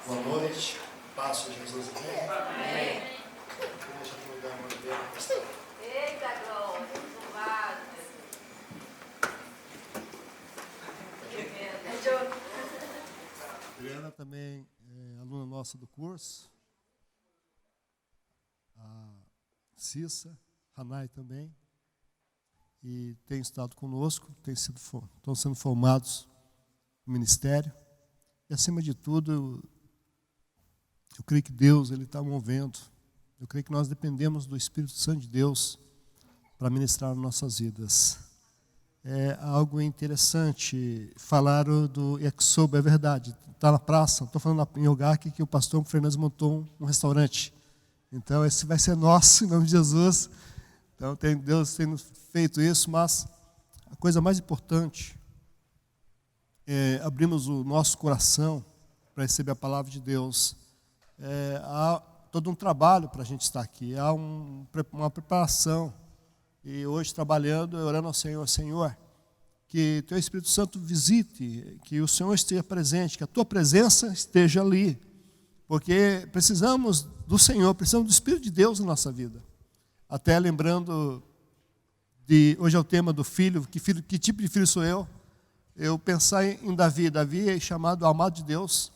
Boa noite. Paz de Jesus. Amém. Amém. Deixa eu lugar uma vez. Eita glória, louvado Jesus. Adriana também é aluna nossa do curso. A Cissa, Hanai também. E tem estado conosco, estão sendo formados no ministério. E acima de tudo, eu creio que Deus está movendo. Eu creio que nós dependemos do Espírito Santo de Deus para ministrar nossas vidas. É algo interessante. Falaram do yakisoba, é verdade. Está na praça, estou falando em Ogaki que o pastor Fernandes montou um restaurante. Então esse vai ser nosso, em nome de Jesus. Então Deus tem feito isso, mas a coisa mais importante é abrirmos o nosso coração para receber a palavra de Deus. Há todo um trabalho para a gente estar aqui, há uma preparação. E hoje trabalhando, orando ao Senhor, Senhor, que Teu Espírito Santo visite, que o Senhor esteja presente, que a Tua presença esteja ali. Porque precisamos do Senhor, precisamos do Espírito de Deus na nossa vida. Até lembrando, hoje é o tema do filho, que tipo de filho sou eu? Eu pensar em Davi. Davi é chamado amado de Deus.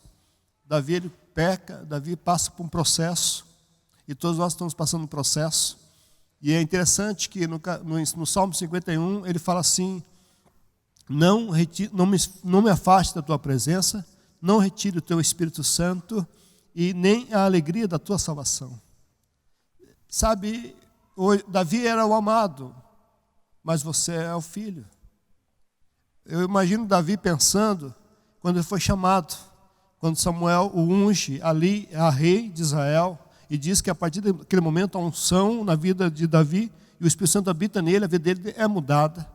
Davi, ele peca, Davi passa por um processo. E todos nós estamos passando um processo. E é interessante que no Salmo 51, ele fala assim: não me afaste da tua presença, não retire o teu Espírito Santo e nem a alegria da tua salvação. Sabe, Davi era o amado, mas você é o filho. Eu imagino Davi pensando, quando ele foi chamado, quando Samuel o unge ali a rei de Israel, e diz que a partir daquele momento a unção na vida de Davi, e o Espírito Santo habita nele, a vida dele é mudada.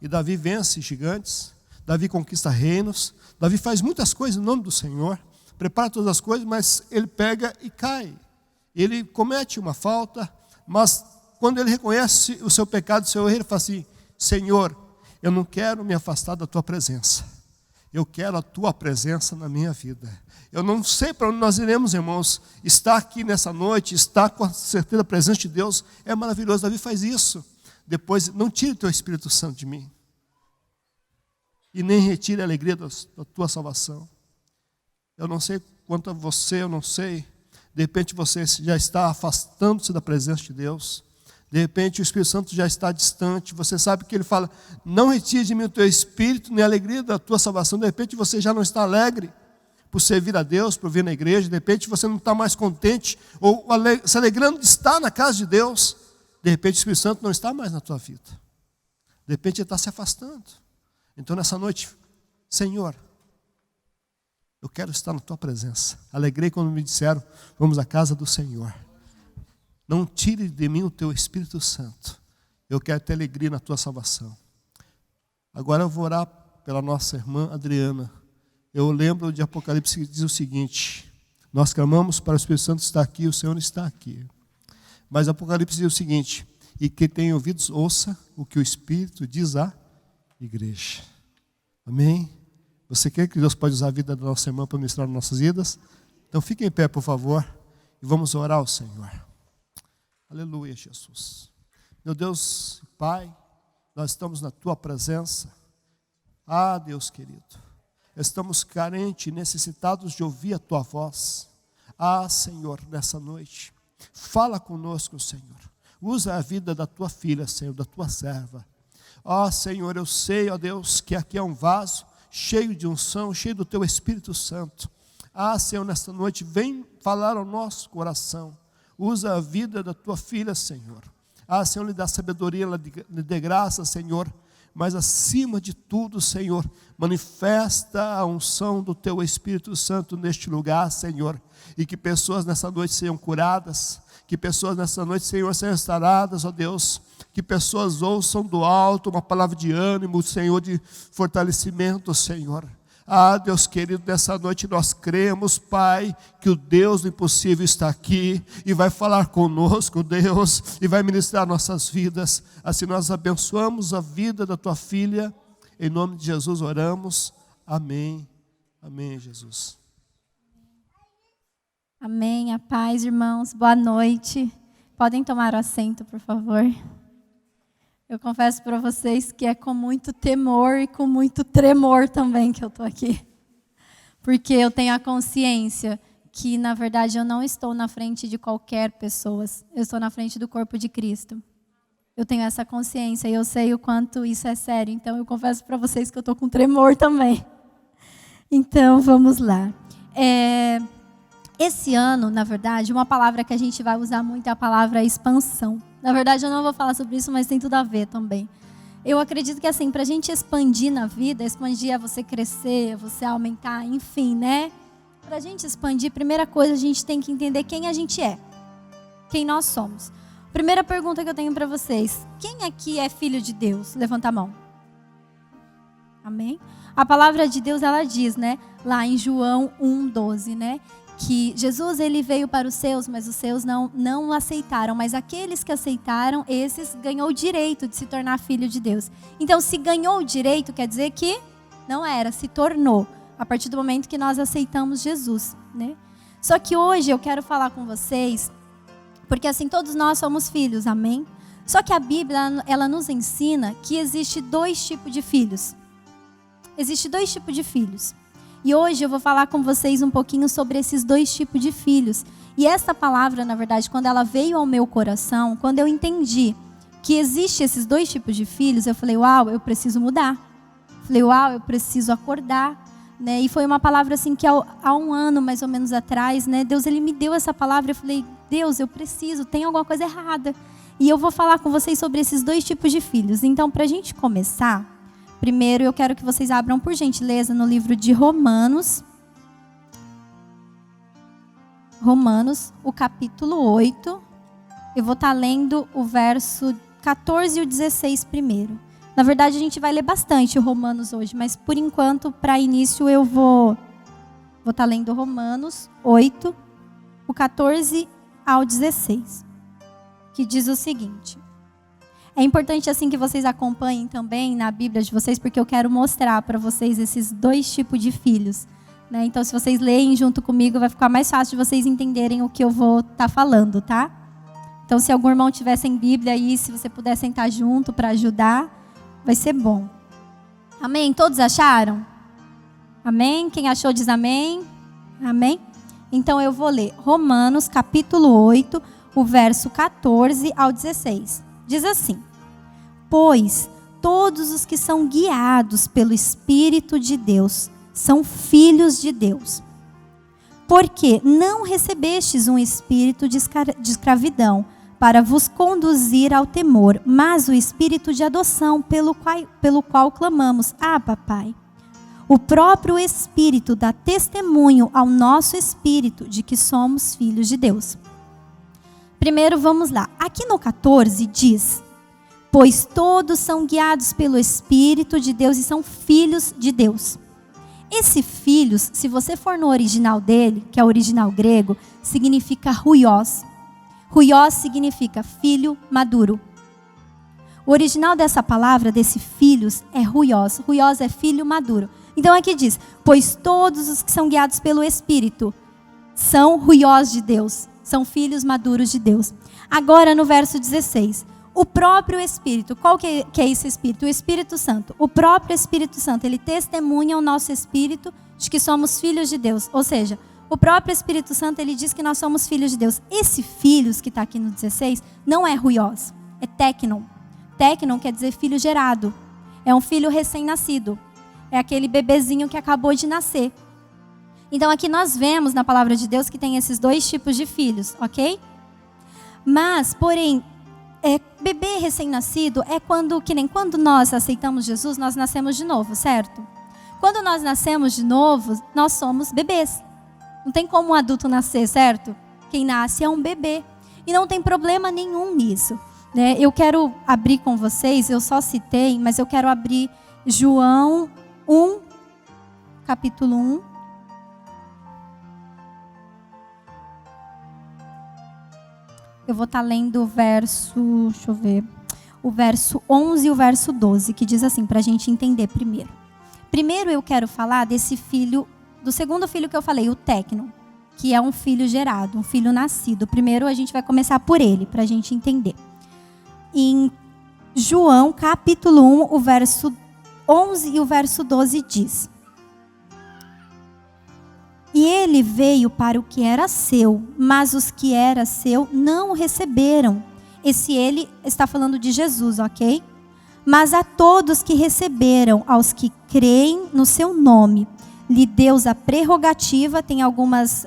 E Davi vence gigantes, Davi conquista reinos, Davi faz muitas coisas em nome do Senhor, prepara todas as coisas, mas ele pega e cai. Ele comete uma falta, mas quando ele reconhece o seu pecado, o seu erro, ele fala assim: Senhor, eu não quero me afastar da tua presença. Eu quero a tua presença na minha vida. Eu não sei para onde nós iremos, irmãos. Estar aqui nessa noite, estar com a certeza presente de Deus é maravilhoso. Davi faz isso. Depois, não tire o teu Espírito Santo de mim. E nem retire a alegria da tua salvação. Eu não sei quanto a você, eu não sei. De repente você já está afastando-se da presença de Deus. De repente o Espírito Santo já está distante. Você sabe que ele fala: não retire de mim o teu Espírito, nem a alegria da tua salvação. De repente você já não está alegre por servir a Deus, por vir na igreja. De repente você não está mais contente, ou se alegrando de estar na casa de Deus. De repente o Espírito Santo não está mais na tua vida. De repente ele está se afastando. Então nessa noite, Senhor, eu quero estar na tua presença. Alegrei quando me disseram: vamos à casa do Senhor. Não tire de mim o teu Espírito Santo. Eu quero ter alegria na tua salvação. Agora eu vou orar pela nossa irmã Adriana. Eu lembro de Apocalipse que diz o seguinte: nós clamamos para o Espírito Santo estar aqui, o Senhor está aqui. Mas Apocalipse diz o seguinte: e quem tem ouvidos, ouça o que o Espírito diz à igreja. Amém? Você quer que Deus pode usar a vida da nossa irmã para ministrar nas nossas vidas? Então fiquem em pé, por favor, e vamos orar ao Senhor. Aleluia, Jesus. Meu Deus e Pai, nós estamos na tua presença. Ah, Deus querido, estamos carentes e necessitados de ouvir a tua voz. Ah, Senhor, nessa noite, fala conosco, Senhor. Usa a vida da tua filha, Senhor, da tua serva. Ah, Senhor, eu sei, ó Deus, que aqui é um vaso cheio de unção, cheio do teu Espírito Santo. Ah, Senhor, nesta noite, vem falar ao nosso coração. Usa a vida da tua filha, Senhor. Ah, Senhor, lhe dá sabedoria, lhe dê graça, Senhor. Mas acima de tudo, Senhor, manifesta a unção do teu Espírito Santo neste lugar, Senhor. E que pessoas nessa noite sejam curadas. Que pessoas nessa noite, Senhor, sejam restauradas, ó Deus. Que pessoas ouçam do alto uma palavra de ânimo, Senhor, de fortalecimento, Senhor. Ah, Deus querido, nessa noite nós cremos, Pai, que o Deus do impossível está aqui e vai falar conosco, Deus, e vai ministrar nossas vidas. Assim nós abençoamos a vida da tua filha, em nome de Jesus oramos, amém, amém, Jesus. Amém. A paz, irmãos. Boa noite. Podem tomar assento, por favor. Eu confesso para vocês que é com muito temor e com muito tremor também que eu estou aqui. Porque eu tenho a consciência que, na verdade, eu não estou na frente de qualquer pessoa. Eu estou na frente do corpo de Cristo. Eu tenho essa consciência e eu sei o quanto isso é sério. Então, eu confesso para vocês que eu estou com tremor também. Então, vamos lá. Esse ano, na verdade, uma palavra que a gente vai usar muito é a palavra expansão. Na verdade, eu não vou falar sobre isso, mas tem tudo a ver também. Eu acredito que, assim, para a gente expandir na vida, expandir é você crescer, é você aumentar, enfim, né? Para a gente expandir, primeira coisa, a gente tem que entender quem a gente é. Quem nós somos. Primeira pergunta que eu tenho para vocês. Quem aqui é filho de Deus? Levanta a mão. Amém? A palavra de Deus, ela diz, né? Lá em João 1,12, né? Que Jesus, ele veio para os seus, mas os seus não o aceitaram. Mas aqueles que aceitaram, esses ganhou o direito de se tornar filho de Deus. Então, se ganhou o direito, quer dizer que não era, se tornou. A partir do momento que nós aceitamos Jesus, né? Só que hoje eu quero falar com vocês, porque assim, todos nós somos filhos, amém? Só que a Bíblia, ela nos ensina que existe dois tipos de filhos. Existe dois tipos de filhos. E hoje eu vou falar com vocês um pouquinho sobre esses dois tipos de filhos. E essa palavra, na verdade, quando ela veio ao meu coração, quando eu entendi que existe esses dois tipos de filhos, eu falei, uau, eu preciso mudar. Falei, uau, eu preciso acordar. Né? E foi uma palavra assim que há um ano, mais ou menos atrás, né? Deus, ele me deu essa palavra. Eu falei, Deus, eu preciso, tem alguma coisa errada. E eu vou falar com vocês sobre esses dois tipos de filhos. Então, para a gente começar, primeiro eu quero que vocês abram, por gentileza, no livro de Romanos. Romanos, o capítulo 8. Eu vou estar lendo o verso 14 e o 16 primeiro. Na verdade, a gente vai ler bastante Romanos hoje, mas por enquanto, para início, eu vou estar lendo Romanos 8, o 14 ao 16, que diz o seguinte. É importante assim que vocês acompanhem também na Bíblia de vocês, porque eu quero mostrar para vocês esses dois tipos de filhos. Né? Então, se vocês leem junto comigo, vai ficar mais fácil de vocês entenderem o que eu vou estar falando, tá? Então, se algum irmão tiver sem Bíblia aí, se você puder sentar junto para ajudar, vai ser bom. Amém? Todos acharam? Amém? Quem achou diz amém. Amém? Então eu vou ler Romanos capítulo 8, o verso 14 ao 16. Diz assim: Pois todos os que são guiados pelo Espírito de Deus são filhos de Deus. Porque não recebestes um espírito de escravidão para vos conduzir ao temor, mas o espírito de adoção pelo qual clamamos, Abba, Pai. O próprio Espírito dá testemunho ao nosso espírito de que somos filhos de Deus. Primeiro, vamos lá. Aqui no 14 diz, pois todos são guiados pelo Espírito de Deus e são filhos de Deus. Esse filhos, se você for no original dele, que é o original grego, significa ruios. Ruios significa filho maduro. O original dessa palavra, desse filhos, é ruios. Ruios é filho maduro. Então aqui diz, pois todos os que são guiados pelo Espírito são ruios de Deus, são filhos maduros de Deus. Agora no verso 16, o próprio Espírito, qual que é esse Espírito? O Espírito Santo. O próprio Espírito Santo, ele testemunha ao nosso espírito de que somos filhos de Deus. Ou seja, o próprio Espírito Santo, ele diz que nós somos filhos de Deus. Esse filhos que está aqui no 16 não é ruios, é teknon. Teknon quer dizer filho gerado. É um filho recém-nascido. É aquele bebezinho que acabou de nascer. Então aqui nós vemos na palavra de Deus que tem esses dois tipos de filhos, ok? Mas, porém, bebê recém-nascido é que nem quando nós aceitamos Jesus, nós nascemos de novo, certo? Quando nós nascemos de novo, nós somos bebês. Não tem como um adulto nascer, certo? Quem nasce é um bebê. E não tem problema nenhum nisso. Né? Eu quero abrir com vocês, eu só citei, mas eu quero abrir João 1, capítulo 1. Eu vou estar lendo o verso, deixa eu ver, o verso 11 e o verso 12, que diz assim, para a gente entender primeiro. Primeiro eu quero falar desse filho, do segundo filho que eu falei, o teknon. que é um filho gerado, um filho nascido. Primeiro a gente vai começar por ele, para a gente entender. Em João, capítulo 1, o verso 11 e o verso 12 diz: E ele veio para o que era seu, mas os que era seu não o receberam. Esse ele está falando de Jesus, ok? Mas a todos que receberam, aos que creem no seu nome, lhe deu a prerrogativa, tem algumas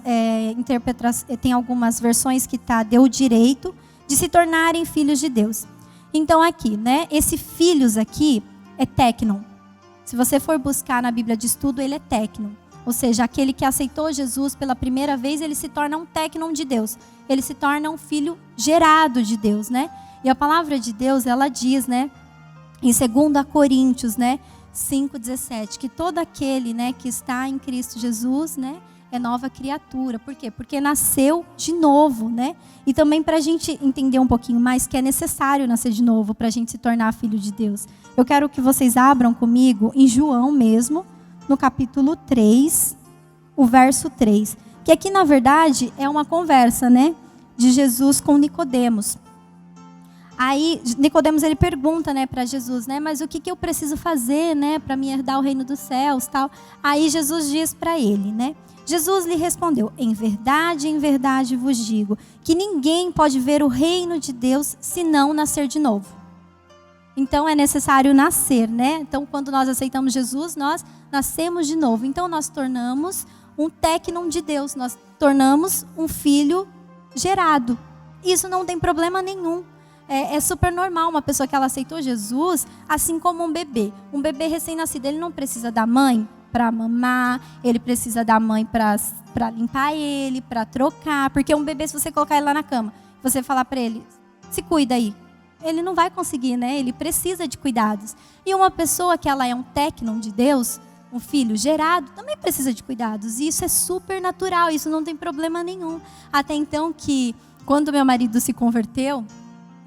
tem algumas versões que deu o direito de se tornarem filhos de Deus. Então aqui, né, esse filhos aqui é téknon. Se você for buscar na Bíblia de estudo, ele é téknon. Ou seja, aquele que aceitou Jesus pela primeira vez, ele se torna um téknon de Deus. Ele se torna um filho gerado de Deus, né? E a palavra de Deus, ela diz, né, em 2 Coríntios, né, 5:17, que todo aquele, né, que está em Cristo Jesus, né, é nova criatura. Por quê? Porque nasceu de novo, né? E também para a gente entender um pouquinho mais que é necessário nascer de novo para a gente se tornar filho de Deus. Eu quero que vocês abram comigo em João mesmo, no capítulo 3, o verso 3. Que aqui, na verdade, é uma conversa, né, de Jesus com Nicodemos. Aí, Nicodemos, ele pergunta, né, para Jesus, né, mas o que eu preciso fazer, né, para me herdar o reino dos céus, tal. Aí Jesus diz para ele, né, Jesus lhe respondeu: em verdade vos digo, que ninguém pode ver o reino de Deus se não nascer de novo. Então é necessário nascer, né? Então quando nós aceitamos Jesus, nós nascemos de novo. Então nós tornamos um téknon de Deus, nós tornamos um filho gerado. Isso não tem problema nenhum. É super normal uma pessoa que ela aceitou Jesus, assim como um bebê. Um bebê recém-nascido, ele não precisa da mãe para mamar, ele precisa da mãe para limpar ele, para trocar. Porque um bebê, se você colocar ele lá na cama, você falar para ele, se cuida aí, ele não vai conseguir, né? Ele precisa de cuidados. E uma pessoa que ela é um téknon de Deus, um filho gerado, também precisa de cuidados. E isso é super natural, isso não tem problema nenhum. Até então que, quando meu marido se converteu,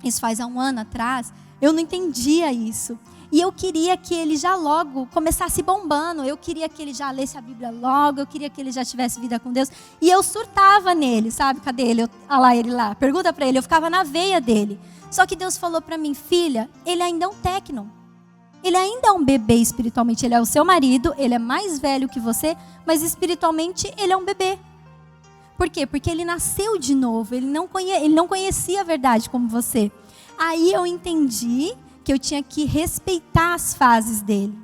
isso faz há 1 ano atrás, eu não entendia isso. E eu queria que ele já logo começasse bombando. Eu queria que ele já lesse a Bíblia logo. Eu queria que ele já tivesse vida com Deus. E eu surtava nele, sabe? Cadê ele? Olha lá ele lá. Pergunta para ele. Eu ficava na veia dele. Só que Deus falou para mim: filha, ele ainda é um téknon. Ele ainda é um bebê espiritualmente. Ele é o seu marido. Ele é mais velho que você. Mas espiritualmente ele é um bebê. Por quê? Porque ele nasceu de novo. Ele não conhecia a verdade como você. Aí eu entendi que eu tinha que respeitar as fases dele.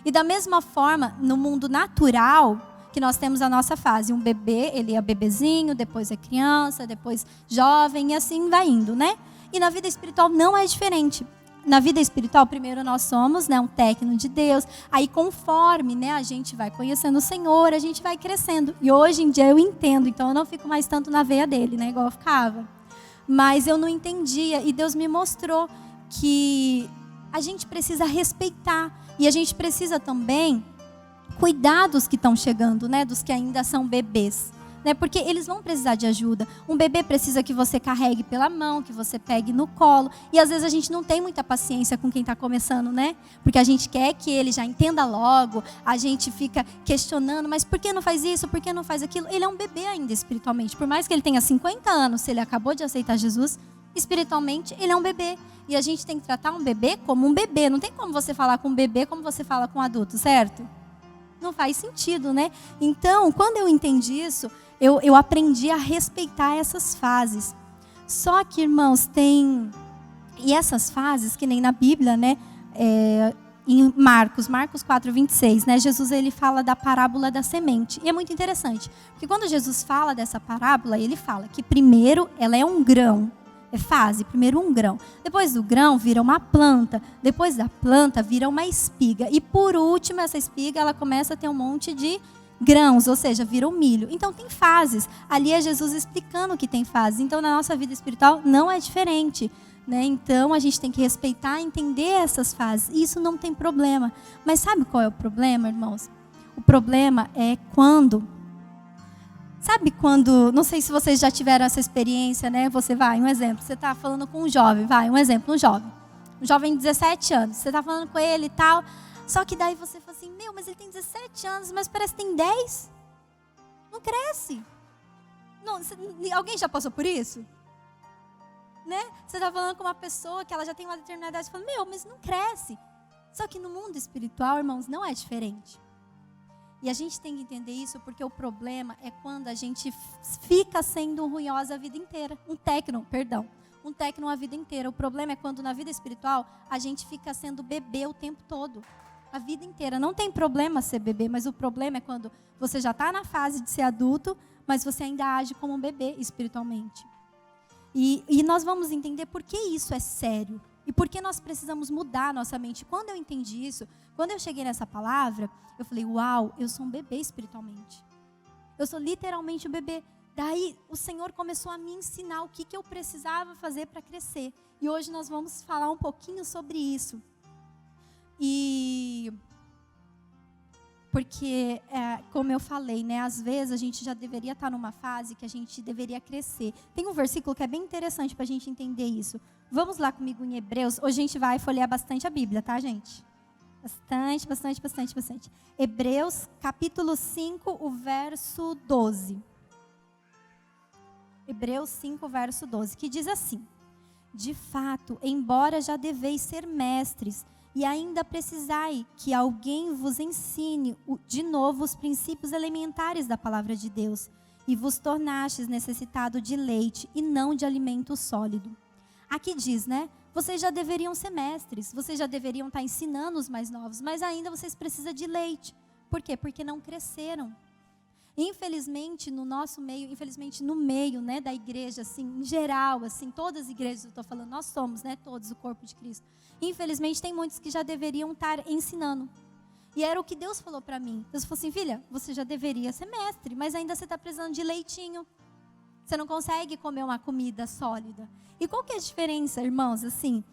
E da mesma forma, no mundo natural, que nós temos a nossa fase. Um bebê, ele é bebezinho, depois é criança, depois jovem, e assim vai indo, né? E na vida espiritual não é diferente. Na vida espiritual, primeiro nós somos, né, um téknon de Deus. Aí conforme, né, a gente vai conhecendo o Senhor, a gente vai crescendo. E hoje em dia eu entendo, então eu não fico mais tanto na veia dele, né, igual eu ficava. Mas eu não entendia e Deus me mostrou que a gente precisa respeitar. E a gente precisa também cuidar dos que estão chegando, né, dos que ainda são bebês. Né, porque eles vão precisar de ajuda. Um bebê precisa que você carregue pela mão, que você pegue no colo. E às vezes a gente não tem muita paciência com quem está começando, né? Porque a gente quer que ele já entenda logo. A gente fica questionando, mas por que não faz isso? Por que não faz aquilo? Ele é um bebê ainda espiritualmente. Por mais que ele tenha 50 anos, se ele acabou de aceitar Jesus, espiritualmente ele é um bebê. E a gente tem que tratar um bebê como um bebê. Não tem como você falar com um bebê como você fala com um adulto, certo? Não faz sentido, né? Então, quando eu entendi isso, eu aprendi a respeitar essas fases. Só que, irmãos, tem... E essas fases, que nem na Bíblia, né? Em Marcos 4:26, né? Jesus, ele fala da parábola da semente. E é muito interessante, porque quando Jesus fala dessa parábola, ele fala que primeiro ela é um grão. É fase, primeiro um grão. Depois do grão vira uma planta. Depois da planta vira uma espiga. E por último, essa espiga ela começa a ter um monte de grãos, ou seja, vira um milho. Então tem fases. Ali é Jesus explicando que tem fases. Então na nossa vida espiritual não é diferente. Né? Então a gente tem que respeitar e entender essas fases. E isso não tem problema. Mas sabe qual é o problema, irmãos? O problema é quando... Sabe quando, não sei se vocês já tiveram essa experiência, né? Você vai, um exemplo, você está falando com um jovem, um jovem de 17 anos, você está falando com ele e tal, só que daí você fala assim, mas ele tem 17 anos, mas parece que tem 10, não cresce. alguém já passou por isso? Né? Você está falando com uma pessoa que ela já tem uma determinada idade, você fala, mas não cresce. Só que no mundo espiritual, irmãos, não é diferente. E a gente tem que entender isso porque o problema é quando a gente fica sendo ruinosa a vida inteira. Um técnico a vida inteira. O problema é quando na vida espiritual a gente fica sendo bebê o tempo todo. A vida inteira. Não tem problema ser bebê, mas o problema é quando você já está na fase de ser adulto, mas você ainda age como um bebê espiritualmente. E nós vamos entender por que isso é sério. E por que nós precisamos mudar a nossa mente. Quando eu entendi isso, quando eu cheguei nessa palavra, eu falei, uau, eu sou um bebê espiritualmente. Eu sou literalmente um bebê. Daí o Senhor começou a me ensinar o que eu precisava fazer para crescer. E hoje nós vamos falar um pouquinho sobre isso. Porque, como eu falei, né, às vezes a gente já deveria estar numa fase que a gente deveria crescer. Tem um versículo que é bem interessante para a gente entender isso. Vamos lá comigo em Hebreus. Hoje a gente vai folhear bastante a Bíblia, tá, gente? Bastante. Hebreus, capítulo 5, o verso 12. Hebreus 5, verso 12, que diz assim: de fato, embora já deveis ser mestres, e ainda precisai que alguém vos ensine de novo os princípios elementares da palavra de Deus, e vos tornastes necessitado de leite e não de alimento sólido. Aqui diz, né? Vocês já deveriam ser mestres, vocês já deveriam estar ensinando os mais novos, mas ainda vocês precisam de leite. Por quê? Porque não cresceram. Infelizmente, no nosso meio, infelizmente no meio, né, da igreja, assim, em geral, assim, todas as igrejas, eu estou falando, nós somos, né, todos o corpo de Cristo. Infelizmente, tem muitos que já deveriam estar ensinando. E era o que Deus falou para mim. Deus falou assim, filha, você já deveria ser mestre, mas ainda você está precisando de leitinho. Você não consegue comer uma comida sólida. E qual que é a diferença, irmãos, assim,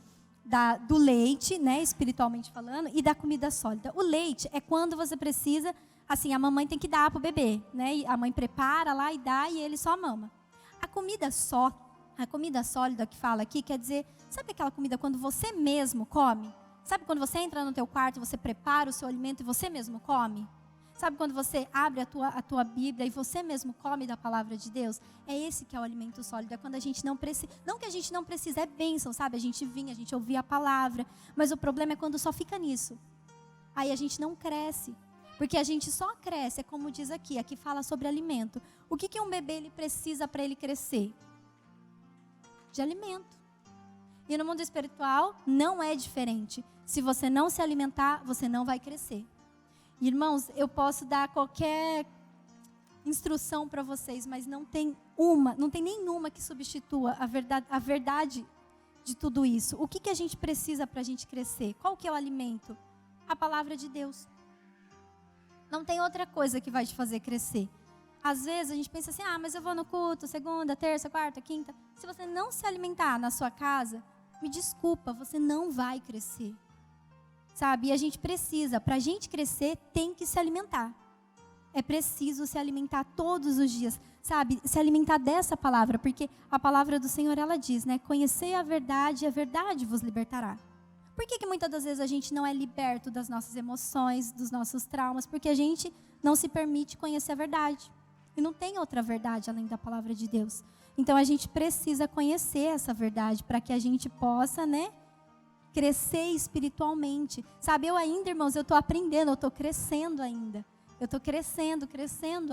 do leite, né, espiritualmente falando, e da comida sólida? O leite é quando você precisa, assim, a mamãe tem que dar para o bebê, né? E a mãe prepara lá e dá e ele só mama. A comida sólida que fala aqui quer dizer, sabe aquela comida quando você mesmo come? Sabe quando você entra no teu quarto, você prepara o seu alimento e você mesmo come? Sabe quando você abre a tua Bíblia e você mesmo come da palavra de Deus? É esse que é o alimento sólido, é quando a gente não precisa, não que a gente não precisa, é bênção, sabe? A gente vinha, a gente ouvia a palavra, mas o problema é quando só fica nisso. Aí a gente não cresce, porque a gente só cresce, é como diz aqui fala sobre alimento. O que um bebê ele precisa para ele crescer? De alimento. E no mundo espiritual não é diferente. Se você não se alimentar, você não vai crescer. Irmãos, eu posso dar qualquer instrução para vocês, mas não tem nenhuma que substitua a verdade de tudo isso. O que a gente precisa para a gente crescer? Qual que é o alimento? A palavra de Deus. Não tem outra coisa que vai te fazer crescer. Às vezes a gente pensa assim, mas eu vou no culto, segunda, terça, quarta, quinta. Se você não se alimentar na sua casa, me desculpa, você não vai crescer. Sabe? E a gente precisa, para a gente crescer, tem que se alimentar. É preciso se alimentar todos os dias, sabe? Se alimentar dessa palavra, porque a palavra do Senhor, ela diz, né? Conhecei a verdade e a verdade vos libertará. Por que muitas das vezes a gente não é liberto das nossas emoções, dos nossos traumas? Porque a gente não se permite conhecer a verdade. E não tem outra verdade além da palavra de Deus. Então a gente precisa conhecer essa verdade para que a gente possa, né? Crescer espiritualmente. Sabe, eu ainda, irmãos, eu estou aprendendo, eu estou crescendo ainda. Eu estou crescendo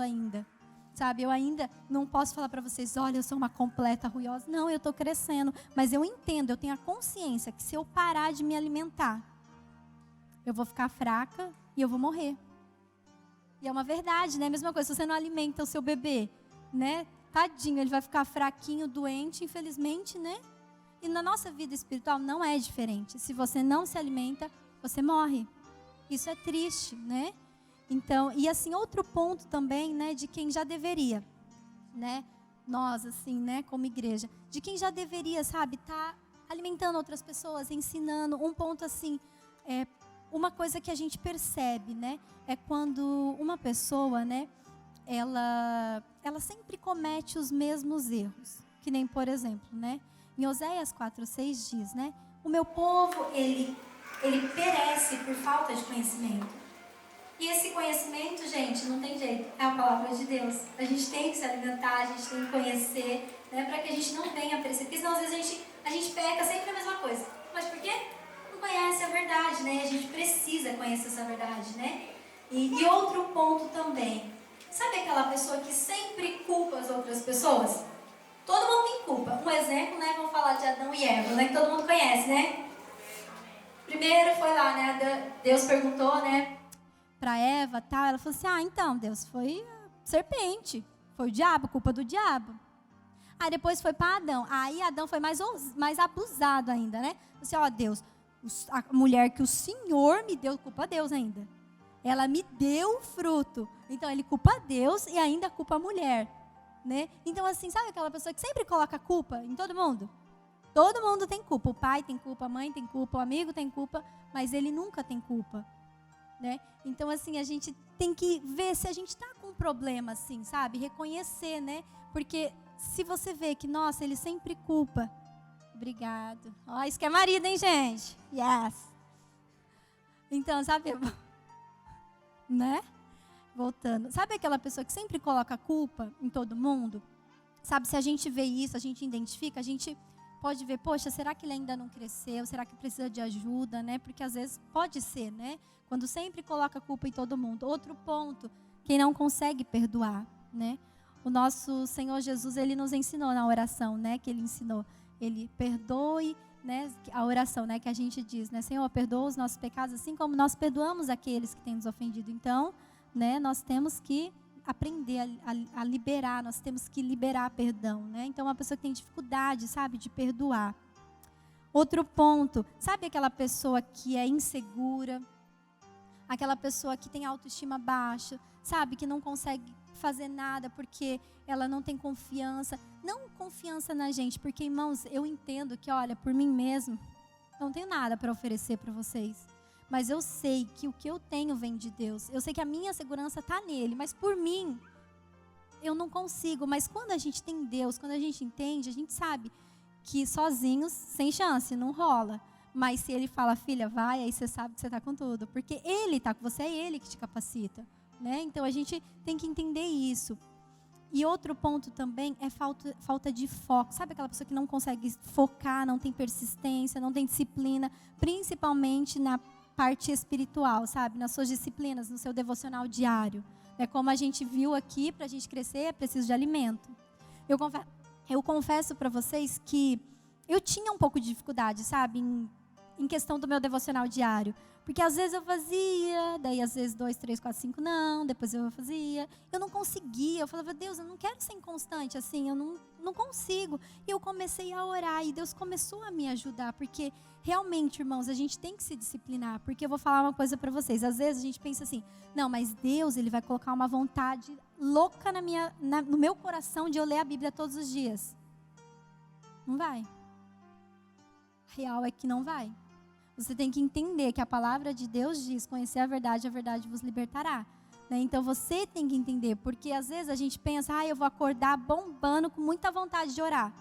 ainda. Sabe, eu ainda não posso falar para vocês, olha, eu sou uma completa ruiosa. Não, eu estou crescendo. Mas eu entendo, eu tenho a consciência que se eu parar de me alimentar, eu vou ficar fraca e eu vou morrer. E é uma verdade, né? A mesma coisa, se você não alimenta o seu bebê, né? Tadinho, ele vai ficar fraquinho, doente, infelizmente, né? E na nossa vida espiritual não é diferente. Se você não se alimenta, você morre. Isso é triste, né? Então, e assim, outro ponto também, né, de quem já deveria, né? Nós, assim, né, como igreja, de quem já deveria, sabe, tá alimentando outras pessoas, ensinando. Um ponto, assim, uma coisa que a gente percebe, né, é quando uma pessoa, né, ela sempre comete os mesmos erros. Que nem, por exemplo, né? Em Oséias 4:6 diz, né? O meu povo, ele perece por falta de conhecimento. E esse conhecimento, gente, não tem jeito, é a palavra de Deus. A gente tem que se alimentar, a gente tem que conhecer, né, para que a gente não venha a perecer. Porque senão às vezes a gente peca sempre a mesma coisa. Mas por quê? Não conhece a verdade, né? A gente precisa conhecer essa verdade, né? E outro ponto também. Sabe aquela pessoa que sempre culpa as outras pessoas? Todo mundo tem culpa. Um exemplo, né? Vamos falar de Adão e Eva, né? Que todo mundo conhece, né? Primeiro foi lá, né? Deus perguntou, né? Para Eva, tal. Ela falou assim: então, Deus, foi a serpente. Foi o diabo, culpa do diabo. Aí depois foi para Adão. Aí Adão foi mais abusado ainda, né? Assim, Deus, a mulher que o Senhor me deu, culpa a Deus ainda. Ela me deu o fruto. Então ele culpa a Deus e ainda culpa a mulher, né? Então assim, sabe aquela pessoa que sempre coloca culpa em todo mundo? Todo mundo tem culpa. O pai tem culpa, a mãe tem culpa, o amigo tem culpa, mas ele nunca tem culpa, né? Então assim, a gente tem que ver se a gente está com um problema assim, sabe? Reconhecer, né? Porque se você vê que, nossa, ele sempre culpa. Obrigado. Isso que é marido, hein, gente? Yes. Então, sabe, né? Voltando. Sabe aquela pessoa que sempre coloca culpa em todo mundo? Sabe, se a gente vê isso, a gente identifica, a gente pode ver, poxa, será que ele ainda não cresceu? Será que precisa de ajuda, né? Porque às vezes pode ser, né? Quando sempre coloca culpa em todo mundo. Outro ponto, quem não consegue perdoar, né? O nosso Senhor Jesus, ele nos ensinou na oração, né? Que ele ensinou, ele perdoe, né? A oração, né? Que a gente diz, né? Senhor, perdoa os nossos pecados, assim como nós perdoamos aqueles que têm nos ofendido. Então, né? Nós temos que aprender a liberar, nós temos que liberar perdão, né? Então, uma pessoa que tem dificuldade, sabe, de perdoar. Outro ponto, sabe aquela pessoa que é insegura, aquela pessoa que tem autoestima baixa, sabe, que não consegue fazer nada porque ela não tem confiança, não confiança na gente, porque, irmãos, eu entendo que, olha, por mim mesmo, não tenho nada para oferecer para vocês. Mas eu sei que o que eu tenho vem de Deus. Eu sei que a minha segurança está nele. Mas por mim, eu não consigo. Mas quando a gente tem Deus, quando a gente entende, a gente sabe que sozinhos, sem chance, não rola. Mas se ele fala, filha, vai, aí você sabe que você está com tudo. Porque ele está com você, é ele que te capacita, né? Então a gente tem que entender isso. E outro ponto também é falta de foco. Sabe aquela pessoa que não consegue focar, não tem persistência, não tem disciplina, principalmente na parte espiritual, sabe? Nas suas disciplinas, no seu devocional diário. É como a gente viu aqui, para a gente crescer, é preciso de alimento. Eu confesso para vocês que eu tinha um pouco de dificuldade, sabe? Em questão do meu devocional diário. Porque às vezes eu fazia, daí às vezes 2, 3, 4, 5 não, depois eu fazia. Eu não conseguia, eu falava, Deus, eu não quero ser inconstante assim, eu não consigo. E eu comecei a orar e Deus começou a me ajudar, porque realmente, irmãos, a gente tem que se disciplinar. Porque eu vou falar uma coisa para vocês, às vezes a gente pensa assim, não, mas Deus, ele vai colocar uma vontade louca no meu coração de eu ler a Bíblia todos os dias. Não vai. A real é que não vai. Você tem que entender que a palavra de Deus diz, conhecer a verdade vos libertará. Né? Então você tem que entender, porque às vezes a gente pensa, eu vou acordar bombando com muita vontade de orar.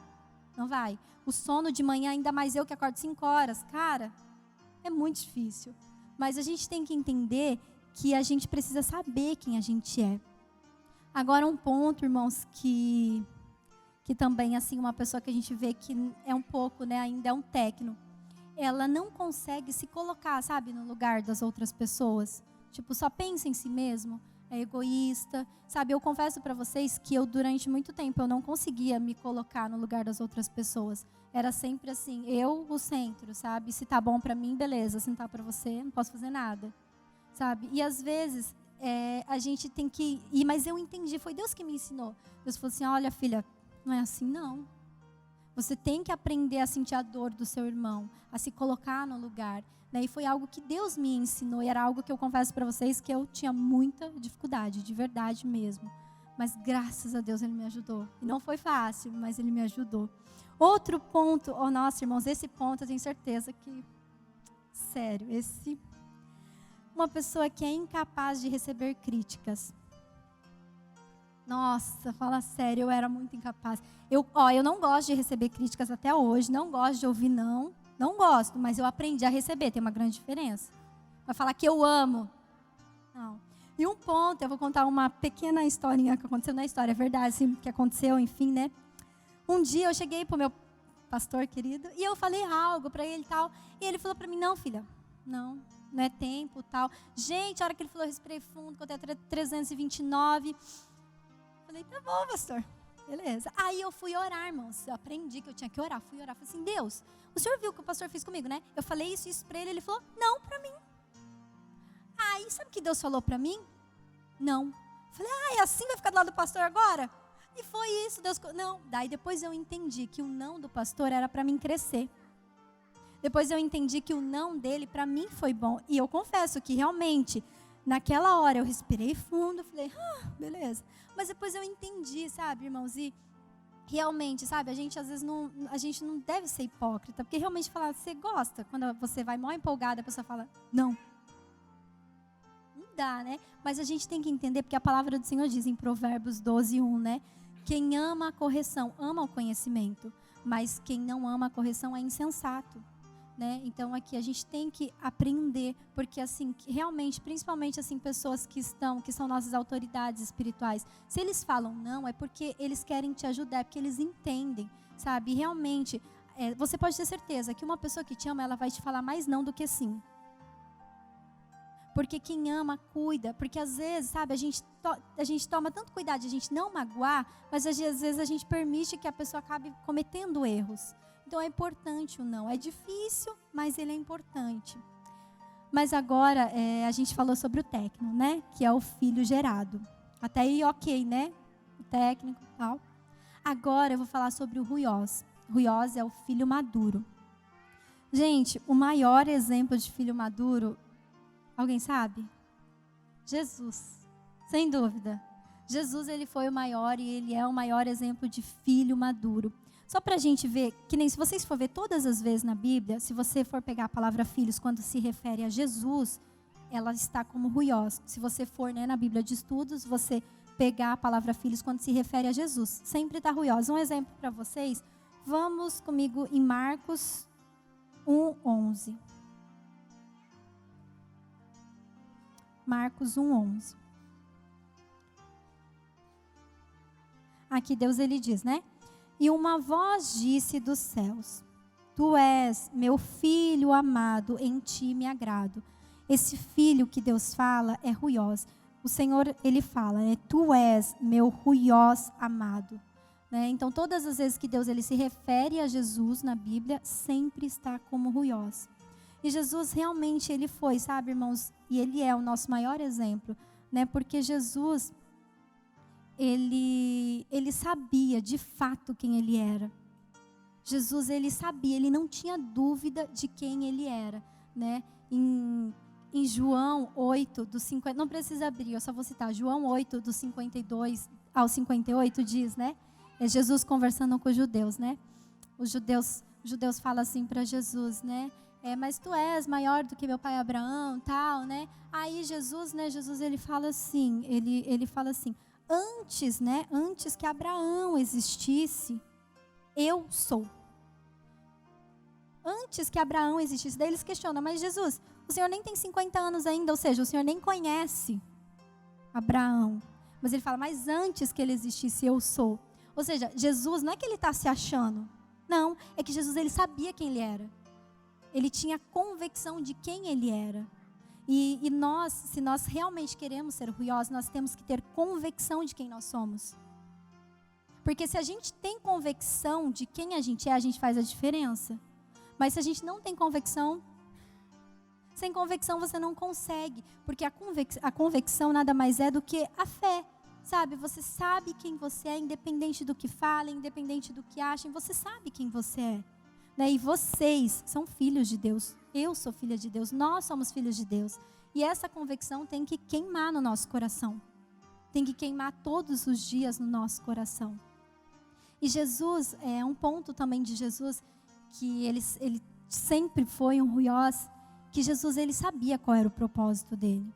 Não vai. O sono de manhã, ainda mais eu que acordo 5 horas, cara, é muito difícil. Mas a gente tem que entender que a gente precisa saber quem a gente é. Agora um ponto, irmãos, que também, assim, uma pessoa que a gente vê que é um pouco, né, ainda é um técnico. Ela não consegue se colocar, sabe, no lugar das outras pessoas. Tipo, só pensa em si mesmo, é egoísta, sabe? Eu confesso para vocês que eu, durante muito tempo, eu não conseguia me colocar no lugar das outras pessoas. Era sempre assim, eu, o centro, sabe? Se tá bom para mim, beleza. Se não tá para você, não posso fazer nada, sabe? E às vezes, a gente tem que ir, mas eu entendi, foi Deus que me ensinou. Deus falou assim, olha, filha, não é assim, não. Você tem que aprender a sentir a dor do seu irmão, a se colocar no lugar. Né? E foi algo que Deus me ensinou, e era algo que eu confesso para vocês que eu tinha muita dificuldade, de verdade mesmo. Mas graças a Deus Ele me ajudou. E não foi fácil, mas Ele me ajudou. Outro ponto, nossa, irmãos, esse ponto eu tenho certeza que, sério, uma pessoa que é incapaz de receber críticas. Nossa, fala sério, eu era muito incapaz. Eu não gosto de receber críticas até hoje, não gosto de ouvir não gosto, mas eu aprendi a receber, tem uma grande diferença. Vai falar que eu amo, Não. E um ponto, eu vou contar uma pequena historinha que aconteceu na história, é verdade, assim, que aconteceu, enfim, né? Um dia eu cheguei pro meu pastor querido e eu falei algo para ele e tal, e ele falou para mim, não, filha, não é tempo e tal. Gente, a hora que ele falou, eu respirei fundo, contei até 329. Falei, tá bom, pastor, beleza. Aí eu fui orar, irmãos, eu aprendi que eu tinha que orar, fui orar, falei assim, Deus, o senhor viu o que o pastor fez comigo, né? Eu falei isso para ele, ele falou, não, para mim. Aí, sabe o que Deus falou para mim? Não. Falei, é assim vai ficar do lado do pastor agora? E foi isso, Deus... Não, daí depois eu entendi que o não do pastor era para mim crescer. Depois eu entendi que o não dele para mim foi bom. E eu confesso que realmente, naquela hora eu respirei fundo, falei, beleza. Mas depois eu entendi, sabe, irmãos? E realmente, sabe, a gente às vezes a gente não deve ser hipócrita. Porque realmente falar, você gosta, quando você vai mó empolgada, a pessoa fala, não. Dá, né? Mas a gente tem que entender, porque a palavra do Senhor diz em Provérbios 12:1, né? Quem ama a correção, ama o conhecimento, mas quem não ama a correção é insensato, né? Então aqui a gente tem que aprender, porque assim, realmente, principalmente assim, pessoas que são nossas autoridades espirituais, se eles falam não, é porque eles querem te ajudar, é porque eles entendem, sabe? E realmente, você pode ter certeza que uma pessoa que te ama, ela vai te falar mais não do que sim. Porque quem ama, cuida. Porque às vezes, sabe, a gente toma tanto cuidado de a gente não magoar, mas às vezes a gente permite que a pessoa acabe cometendo erros. Então é importante o não. É difícil, mas ele é importante. Mas agora, a gente falou sobre o técnico, né? Que é o filho gerado. Até aí, ok, né? O técnico e tal. Agora eu vou falar sobre o ruiós. Ruiós é o filho maduro. Gente, o maior exemplo de filho maduro... Alguém sabe? Jesus, sem dúvida. Jesus, ele foi o maior e ele é o maior exemplo de filho maduro. Só para a gente ver, que nem se vocês for ver todas as vezes na Bíblia, se você for pegar a palavra filhos quando se refere a Jesus, ela está como ruiós. Se você for, né, na Bíblia de estudos, você pegar a palavra filhos quando se refere a Jesus, sempre está ruiós. Um exemplo para vocês, vamos comigo em Marcos 1:11. Marcos 1:11. Aqui Deus ele diz, né? E uma voz disse dos céus: Tu és meu filho amado, em ti me agrado. Esse filho que Deus fala é ruiós. O Senhor ele fala, né? Tu és meu ruiós amado. Né? Então todas as vezes que Deus ele se refere a Jesus na Bíblia, sempre está como ruiós. E Jesus realmente ele foi, sabe, irmãos, e ele é o nosso maior exemplo, né? Porque Jesus, ele sabia de fato quem ele era. Jesus, ele sabia, ele não tinha dúvida de quem ele era, né? Em João 8, do 50, não precisa abrir, eu só vou citar, João 8, do 52 ao 58 diz, né? É Jesus conversando com os judeus, né? Os judeus falam assim para Jesus, né? Mas tu és maior do que meu pai Abraão, tal, né? Aí Jesus, né? Jesus ele fala assim, ele fala assim, antes que Abraão existisse, eu sou. Antes que Abraão existisse, daí eles questionam, mas Jesus, o Senhor nem tem 50 anos ainda, ou seja, o Senhor nem conhece Abraão. Mas ele fala, mas antes que ele existisse, eu sou. Ou seja, Jesus não é que ele está se achando, não, é que Jesus ele sabia quem ele era. Ele tinha convicção de quem ele era. E nós, se nós realmente queremos ser ruiós, nós temos que ter convicção de quem nós somos. Porque se a gente tem convicção de quem a gente faz a diferença. Mas se a gente não tem convicção, sem convicção você não consegue. Porque a convicção nada mais é do que a fé. Sabe, você sabe quem você é, independente do que falem, independente do que achem, você sabe quem você é. Né? E vocês são filhos de Deus, eu sou filha de Deus, nós somos filhos de Deus. E essa convicção tem que queimar no nosso coração. Tem que queimar todos os dias no nosso coração. E Jesus, um ponto também de Jesus, que ele sempre foi um ruiós, que Jesus ele sabia qual era o propósito dele.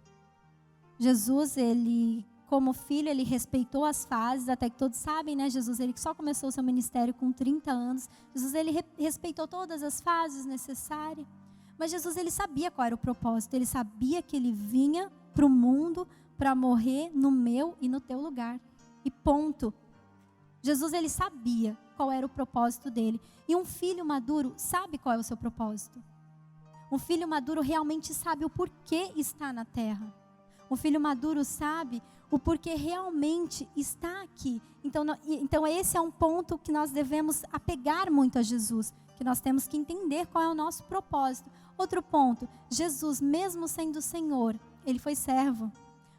Jesus, ele... Como filho, ele respeitou as fases, até que todos sabem, né? Jesus, ele só começou o seu ministério com 30 anos. Jesus, ele respeitou todas as fases necessárias. Mas Jesus, ele sabia qual era o propósito. Ele sabia que ele vinha para o mundo para morrer no meu e no teu lugar. E ponto. Jesus, ele sabia qual era o propósito dele. E um filho maduro sabe qual é o seu propósito. Um filho maduro realmente sabe o porquê está na terra. Um filho maduro sabe o porquê realmente está aqui. Então esse é um ponto que nós devemos apegar muito a Jesus, que nós temos que entender qual é o nosso propósito. Outro ponto, Jesus, mesmo sendo Senhor, ele foi servo.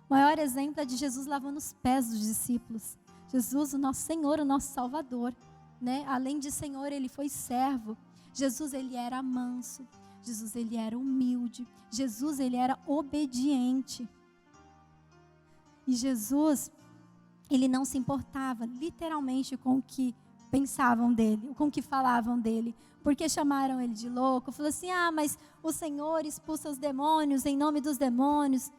O maior exemplo é de Jesus lavando os pés dos discípulos. Jesus, o nosso Senhor, o nosso Salvador, né? Além de Senhor, ele foi servo. Jesus, ele era manso. Jesus, ele era humilde. Jesus, ele era obediente. E Jesus, ele não se importava literalmente com o que pensavam dele, com o que falavam dele. Porque chamaram ele de louco. Falou assim, mas o Senhor expulsa os demônios em nome dos demônios.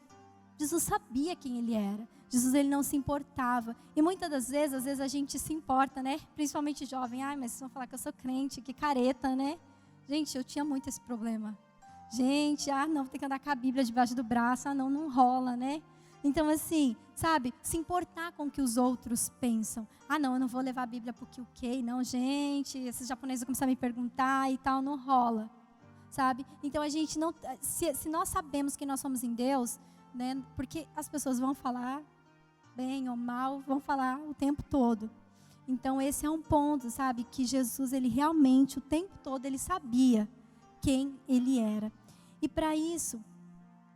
Jesus sabia quem ele era. Jesus, ele não se importava. E muitas das vezes, às vezes a gente se importa, né? Principalmente jovem. Mas vocês vão falar que eu sou crente, que careta, né? Gente, eu tinha muito esse problema. Gente, não, vou ter que andar com a Bíblia debaixo do braço. Não rola, né? Então, assim, sabe? Se importar com o que os outros pensam. Não, eu não vou levar a Bíblia porque o quê? Não, gente, esses japoneses vão começar a me perguntar e tal, não rola. Sabe? Então, a gente não... Se nós sabemos que nós somos em Deus, né? Porque as pessoas vão falar bem ou mal, vão falar o tempo todo. Então, esse é um ponto, sabe? Que Jesus, ele realmente, o tempo todo, ele sabia quem ele era. E para isso,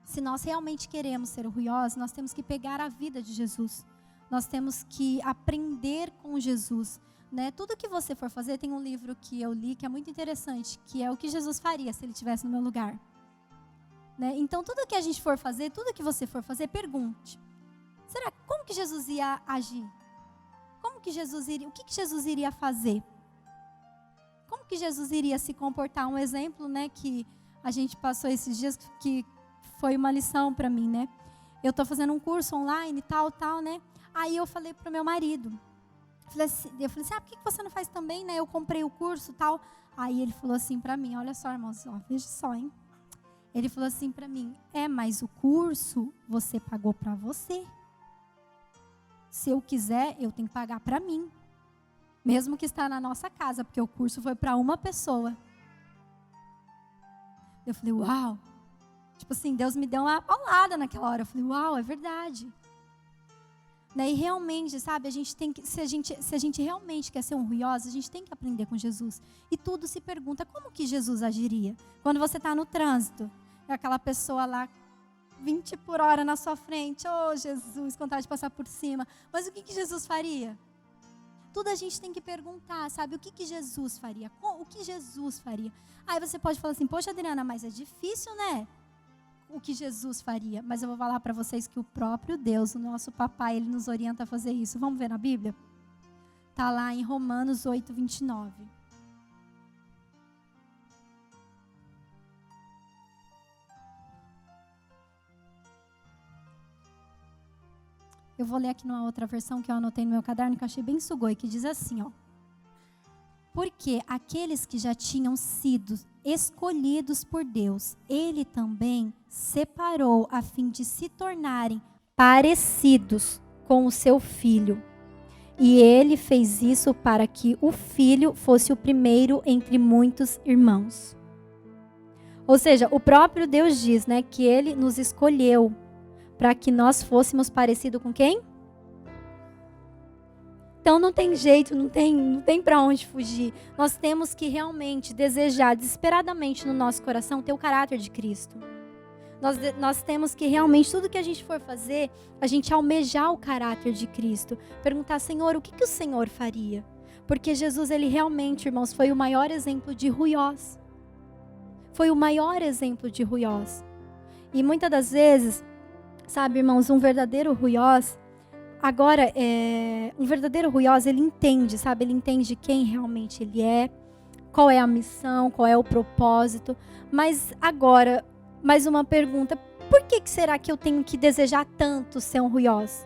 se nós realmente queremos ser orgulhosos, nós temos que pegar a vida de Jesus. Nós temos que aprender com Jesus, né? Tudo que você for fazer, tem um livro que eu li que é muito interessante, que é o que Jesus faria se ele estivesse no meu lugar. Né? Então, tudo que a gente for fazer, tudo que você for fazer, pergunte. Como que Jesus ia agir? O que que Jesus iria fazer? Como que Jesus iria se comportar? Um exemplo, né, que a gente passou esses dias, que foi uma lição para mim, né? Eu estou fazendo um curso online, tal, né? Aí eu falei pro meu marido. Eu falei assim, por que você não faz também, né? Eu comprei o curso, tal. Aí ele falou assim para mim, olha só, irmãos, veja só, hein? Ele falou assim para mim, mas o curso você pagou para você. Se eu quiser, eu tenho que pagar para mim. Mesmo que está na nossa casa, porque o curso foi para uma pessoa. Eu falei, uau. Tipo assim, Deus me deu uma paulada naquela hora. Eu falei, uau, é verdade. Né? E realmente, sabe, a gente tem que, se a gente realmente quer ser orgulhoso, a gente tem que aprender com Jesus. E tudo se pergunta, como que Jesus agiria? Quando você está no trânsito, é aquela pessoa lá, 20 por hora na sua frente. Oh, Jesus, com vontade de passar por cima. Mas o que Jesus faria? Tudo a gente tem que perguntar, sabe? O que Jesus faria? O que Jesus faria? Aí você pode falar assim, poxa, Adriana, mas é difícil, né? O que Jesus faria? Mas eu vou falar para vocês que o próprio Deus, o nosso papai, ele nos orienta a fazer isso. Vamos ver na Bíblia? Está lá em Romanos 8, 29. Eu vou ler aqui numa outra versão que eu anotei no meu caderno, que eu achei bem sugoi, que diz assim, ó. Porque aqueles que já tinham sido escolhidos por Deus, ele também separou a fim de se tornarem parecidos com o seu filho. E ele fez isso para que o filho fosse o primeiro entre muitos irmãos. Ou seja, o próprio Deus diz, né, que ele nos escolheu para que nós fôssemos parecidos com quem? Então não tem jeito, não tem para onde fugir. Nós temos que realmente desejar desesperadamente no nosso coração ter o caráter de Cristo. Nós temos que realmente, tudo que a gente for fazer, a gente almejar o caráter de Cristo. Perguntar, Senhor, o que o Senhor faria? Porque Jesus, ele realmente, irmãos, foi o maior exemplo de ruiós. Foi o maior exemplo de ruiós. E muitas das vezes, sabe, irmãos, um verdadeiro ruiós, um verdadeiro ruiós, ele entende, sabe? Ele entende quem realmente ele é, qual é a missão, qual é o propósito. Mas agora, mais uma pergunta, por que será que eu tenho que desejar tanto ser um ruiós?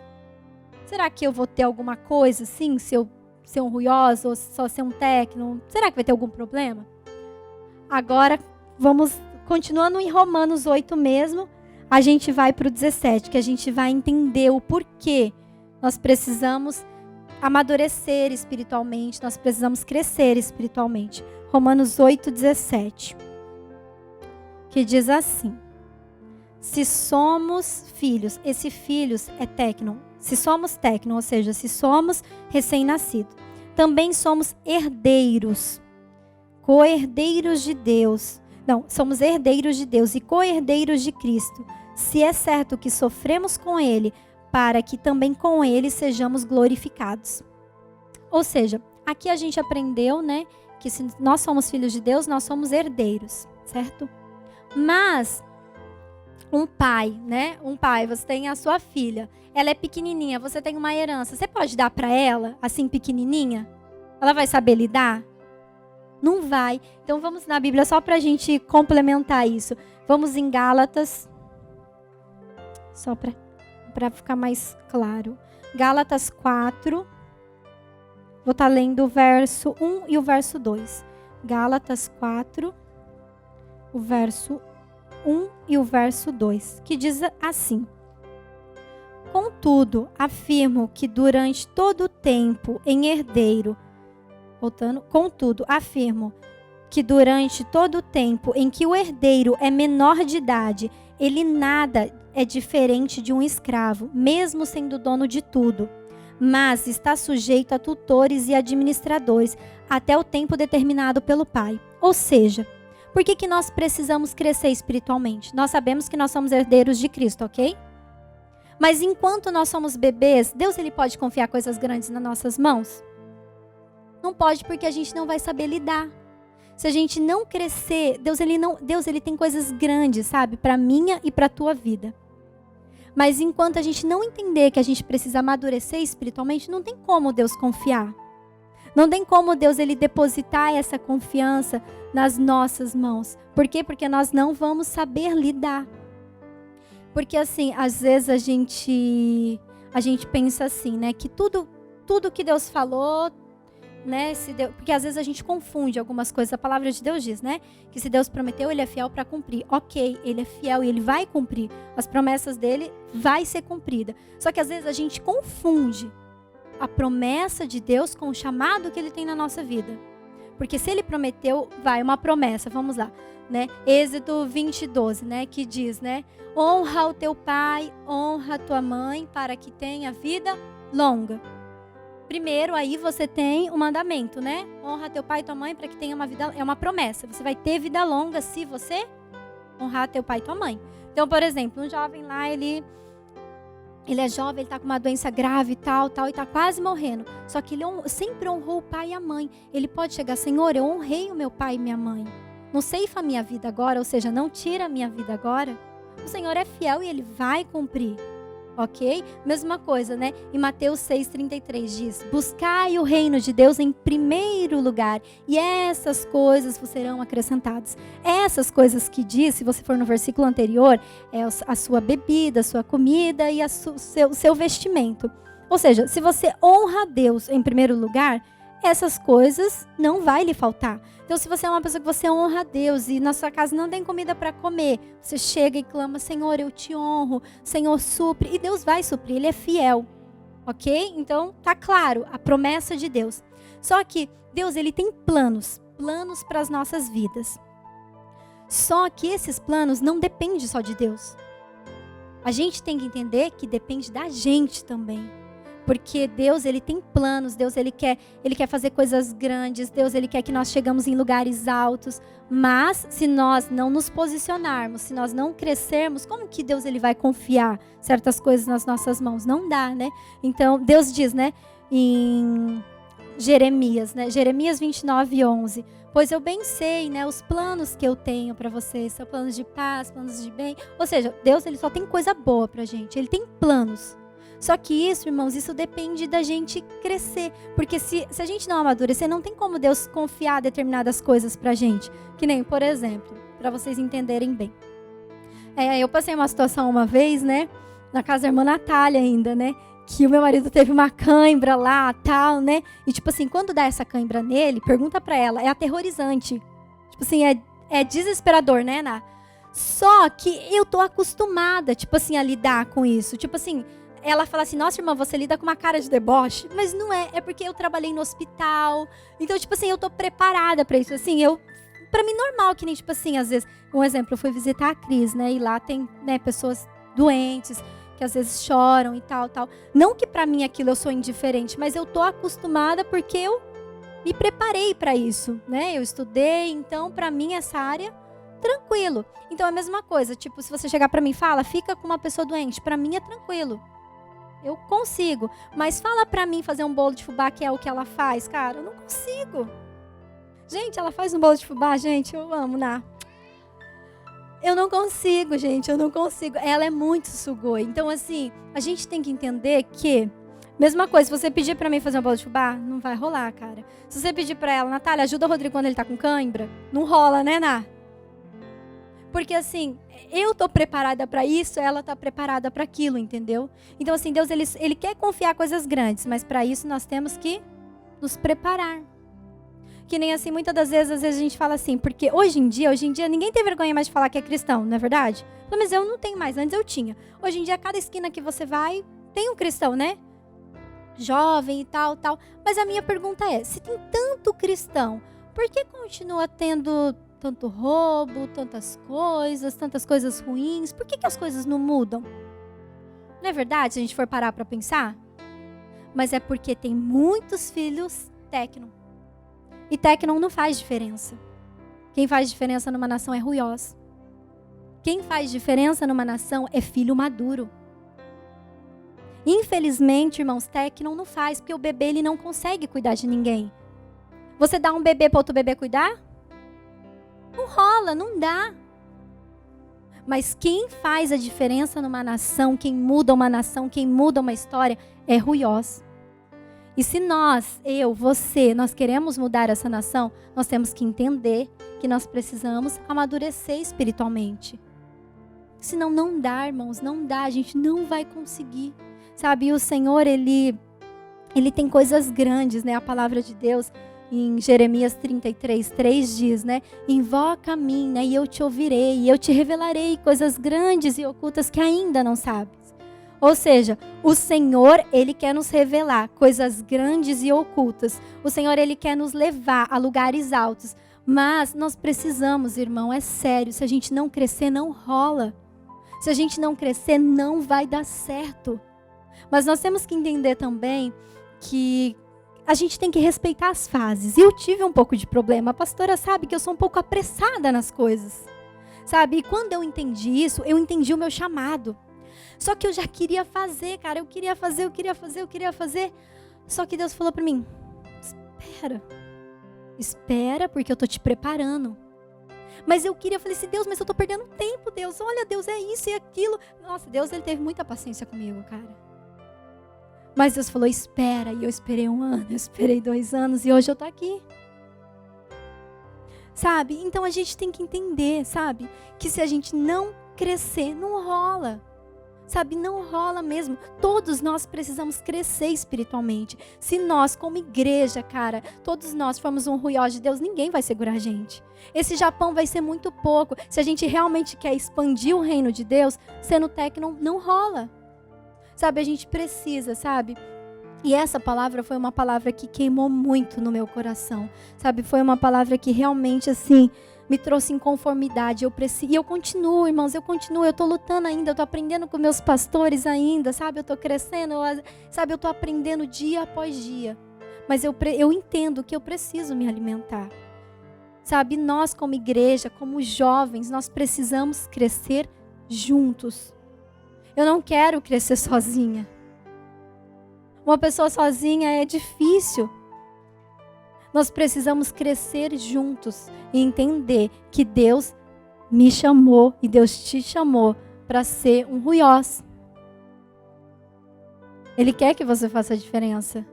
Será que eu vou ter alguma coisa, assim, se eu ser um ruiós ou só ser um técnico? Será que vai ter algum problema? Agora, vamos continuando em Romanos 8 mesmo, a gente vai para o 17, que a gente vai entender o porquê nós precisamos amadurecer espiritualmente, nós precisamos crescer espiritualmente. Romanos 8, 17. Que diz assim: se somos filhos, esse filhos é tecnon, se somos tecnon, ou seja, se somos recém-nascidos, também somos herdeiros, co-herdeiros de Deus. Não, somos herdeiros de Deus e co-herdeiros de Cristo, se é certo que sofremos com Ele, para que também com Ele sejamos glorificados. Ou seja, aqui a gente aprendeu, né, que se nós somos filhos de Deus, nós somos herdeiros, certo? Mas um pai, você tem a sua filha, ela é pequenininha, você tem uma herança, você pode dar para ela, assim pequenininha? Ela vai saber lidar? Não vai. Então vamos na Bíblia só para a gente complementar isso. Vamos em Gálatas, só para ficar mais claro. Gálatas 4, vou estar lendo o verso 1 e o verso 2. Gálatas 4, o verso 1 e o verso 2, que diz assim: contudo, afirmo que durante todo o tempo em herdeiro, contudo, afirmo que durante todo o tempo em que o herdeiro é menor de idade, ele nada é diferente de um escravo, mesmo sendo dono de tudo, mas está sujeito a tutores e administradores até o tempo determinado pelo pai. Ou seja, por que nós precisamos crescer espiritualmente? Nós sabemos que nós somos herdeiros de Cristo, ok? Mas enquanto nós somos bebês, Deus ele pode confiar coisas grandes nas nossas mãos? Não pode, porque a gente não vai saber lidar. Se a gente não crescer, Deus ele tem coisas grandes, sabe? Para minha e para a tua vida. Mas enquanto a gente não entender que a gente precisa amadurecer espiritualmente, não tem como Deus confiar. Não tem como Deus ele depositar essa confiança nas nossas mãos. Por quê? Porque nós não vamos saber lidar. Porque assim, às vezes a gente pensa assim, né? Que tudo que Deus falou, né? Porque às vezes a gente confunde algumas coisas. A palavra de Deus diz, né? Que se Deus prometeu, ele é fiel para cumprir. Ok, ele é fiel e ele vai cumprir. As promessas dele vai ser cumprida. Só que às vezes a gente confunde a promessa de Deus com o chamado que ele tem na nossa vida. Porque se ele prometeu, vai uma promessa, vamos lá, né? Êxodo 20:12, né? Que diz, né? Honra o teu pai, honra a tua mãe, para que tenha vida longa. Primeiro, aí você tem o mandamento, né? Honra teu pai e tua mãe para que tenha uma vida... É uma promessa. Você vai ter vida longa se você honrar teu pai e tua mãe. Então, por exemplo, um jovem lá, ele é jovem, ele está com uma doença grave e tal, e está quase morrendo. Só que ele sempre honrou o pai e a mãe. Ele pode chegar, Senhor, eu honrei o meu pai e minha mãe. Não ceifa a minha vida agora, ou seja, não tira a minha vida agora. O Senhor é fiel e ele vai cumprir. Ok? Mesma coisa, né? Em Mateus 6,33 diz: buscai o reino de Deus em primeiro lugar, e essas coisas vos serão acrescentadas. Essas coisas que diz, se você for no versículo anterior, é a sua bebida, a sua comida e o seu vestimento. Ou seja, se você honra a Deus em primeiro lugar, essas coisas não vai lhe faltar. Então, se você é uma pessoa que você honra a Deus e na sua casa não tem comida para comer, você chega e clama, Senhor, eu te honro, Senhor, supre. E Deus vai suprir, Ele é fiel. Ok? Então, tá claro, a promessa de Deus. Só que Deus, Ele tem planos para as nossas vidas. Só que esses planos não dependem só de Deus. A gente tem que entender que depende da gente também. Porque Deus, ele tem planos, Deus, ele quer fazer coisas grandes, Deus, ele quer que nós chegamos em lugares altos, mas se nós não nos posicionarmos, se nós não crescermos, como que Deus ele vai confiar certas coisas nas nossas mãos? Não dá, né? Então, Deus diz, né, em Jeremias 29:11, pois eu bem sei, né, os planos que eu tenho para vocês, são planos de paz, planos de bem, ou seja, Deus, ele só tem coisa boa pra gente, ele tem planos. Só que isso, irmãos, isso depende da gente crescer. Porque se a gente não amadurecer, não tem como Deus confiar determinadas coisas pra gente. Que nem, por exemplo, para vocês entenderem bem. Eu passei uma situação uma vez, né? Na casa da irmã Natália ainda, né? Que o meu marido teve uma cãibra lá, tal, né? E tipo assim, quando dá essa cãibra nele, pergunta pra ela, é aterrorizante. Tipo assim, é desesperador, né, Ná? Só que eu tô acostumada, tipo assim, a lidar com isso. Tipo assim, ela fala assim, nossa, irmã, você lida com uma cara de deboche. Mas não é, é porque eu trabalhei no hospital. Então, tipo assim, eu tô preparada pra isso. Assim, pra mim, normal, que nem, tipo assim, às vezes, um exemplo, eu fui visitar a Cris, né? E lá tem, né, pessoas doentes, que às vezes choram e tal. Não que pra mim aquilo eu sou indiferente, mas eu tô acostumada porque eu me preparei pra isso, né? Eu estudei, então, pra mim, essa área, tranquilo. Então, é a mesma coisa. Tipo, se você chegar pra mim e fala, fica com uma pessoa doente, pra mim é tranquilo. Eu consigo. Mas fala pra mim fazer um bolo de fubá, que é o que ela faz, cara, eu não consigo. Gente, ela faz um bolo de fubá, gente, eu amo, Ná. Eu não consigo, gente, eu não consigo. Ela é muito sugoi. Então, assim, a gente tem que entender que, mesma coisa, se você pedir pra mim fazer um bolo de fubá, não vai rolar, cara. Se você pedir pra ela, Natália, ajuda o Rodrigo quando ele tá com cãibra, não rola, né, Ná? Porque, assim, eu tô preparada pra isso, ela tá preparada pra aquilo, entendeu? Então, assim, Deus, ele quer confiar coisas grandes, mas pra isso nós temos que nos preparar. Que nem assim, muitas das vezes, às vezes a gente fala assim, porque hoje em dia, ninguém tem vergonha mais de falar que é cristão, não é verdade? Mas eu não tenho mais, antes eu tinha. Hoje em dia, cada esquina que você vai, tem um cristão, né? Jovem e tal. Mas a minha pergunta é, se tem tanto cristão, por que continua tendo tanto roubo, tantas coisas ruins? Por que as coisas não mudam? Não é verdade, se a gente for parar para pensar? Mas é porque tem muitos filhos tecno. E tecno não faz diferença. Quem faz diferença numa nação é ruiós. Quem faz diferença numa nação é filho maduro. Infelizmente, irmãos, tecno não faz, porque o bebê ele não consegue cuidar de ninguém. Você dá um bebê para outro bebê cuidar? Não rola, não dá. Mas quem faz a diferença numa nação, quem muda uma nação, quem muda uma história, é ruiós. E se nós, você, nós queremos mudar essa nação, nós temos que entender que nós precisamos amadurecer espiritualmente. Senão não dá, irmãos, não dá, a gente não vai conseguir. Sabe, e o Senhor, Ele tem coisas grandes, né? A palavra de Deus, em Jeremias 33:3 diz, né? Invoca a mim, né? E eu te ouvirei, e eu te revelarei coisas grandes e ocultas que ainda não sabes. Ou seja, o Senhor, Ele quer nos revelar coisas grandes e ocultas. O Senhor, Ele quer nos levar a lugares altos. Mas nós precisamos, irmão, é sério, se a gente não crescer, não rola. Se a gente não crescer, não vai dar certo. Mas nós temos que entender também que a gente tem que respeitar as fases. Eu tive um pouco de problema. A pastora sabe que eu sou um pouco apressada nas coisas. Sabe? E quando eu entendi isso, eu entendi o meu chamado. Só que eu já queria fazer, cara. Eu queria fazer. Só que Deus falou para mim, espera, porque eu tô te preparando. Mas eu falei assim, Deus, mas eu tô perdendo tempo, Deus. Olha, Deus, é isso e aquilo. Nossa, Deus, Ele teve muita paciência comigo, cara. Mas Deus falou, espera. E eu esperei 1 ano, eu esperei 2 anos e hoje eu tô aqui. Sabe? Então a gente tem que entender, sabe? Que se a gente não crescer, não rola. Sabe, não rola mesmo. Todos nós precisamos crescer espiritualmente. Se nós, como igreja, cara, todos nós formos um ruiós de Deus, ninguém vai segurar a gente. Esse Japão vai ser muito pouco. Se a gente realmente quer expandir o reino de Deus, sendo tecno, não rola. Sabe, a gente precisa, sabe? E essa palavra foi uma palavra que queimou muito no meu coração. Sabe, foi uma palavra que realmente, assim, me trouxe inconformidade. E eu continuo, irmãos, eu tô lutando ainda, eu tô aprendendo com meus pastores ainda, sabe? Eu tô crescendo, sabe? Eu tô aprendendo dia após dia. Mas eu entendo que eu preciso me alimentar. Sabe? Nós como igreja, como jovens, nós precisamos crescer juntos. Eu não quero crescer sozinha. Uma pessoa sozinha é difícil. Nós precisamos crescer juntos e entender que Deus me chamou e Deus te chamou para ser um ruiós. Ele quer que você faça a diferença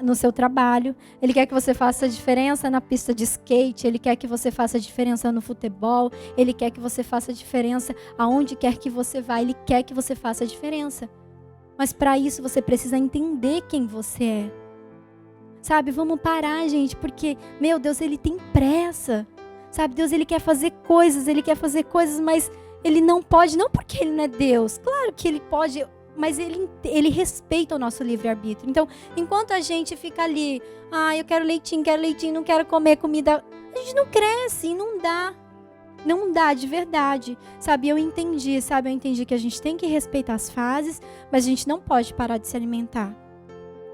no seu trabalho. Ele quer que você faça a diferença na pista de skate. Ele quer que você faça a diferença no futebol. Ele quer que você faça a diferença aonde quer que você vá. Ele quer que você faça a diferença. Mas para isso você precisa entender quem você é. Sabe, vamos parar, gente, porque, meu Deus, Ele tem pressa. Sabe, Deus, Ele quer fazer coisas, mas Ele não pode, não porque Ele não é Deus. Claro que Ele pode, mas Ele respeita o nosso livre-arbítrio. Então, enquanto a gente fica ali, eu quero leitinho, não quero comer comida, a gente não cresce, não dá. Não dá, de verdade. Sabe, eu entendi que a gente tem que respeitar as fases, mas a gente não pode parar de se alimentar.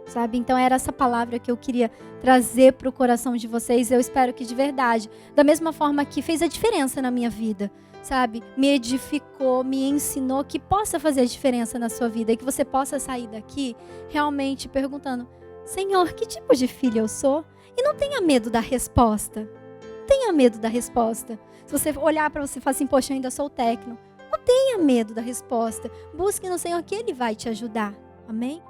Sabe, então era essa palavra que eu queria trazer para o coração de vocês. Eu espero que de verdade, da mesma forma que fez a diferença na minha vida, sabe, me edificou, me ensinou, que possa fazer a diferença na sua vida e que você possa sair daqui realmente perguntando: Senhor, que tipo de filha eu sou? E não tenha medo da resposta. Não tenha medo da resposta. Se você olhar para você e falar assim: poxa, eu ainda sou técnico. Não tenha medo da resposta. Busque no Senhor que Ele vai te ajudar. Amém?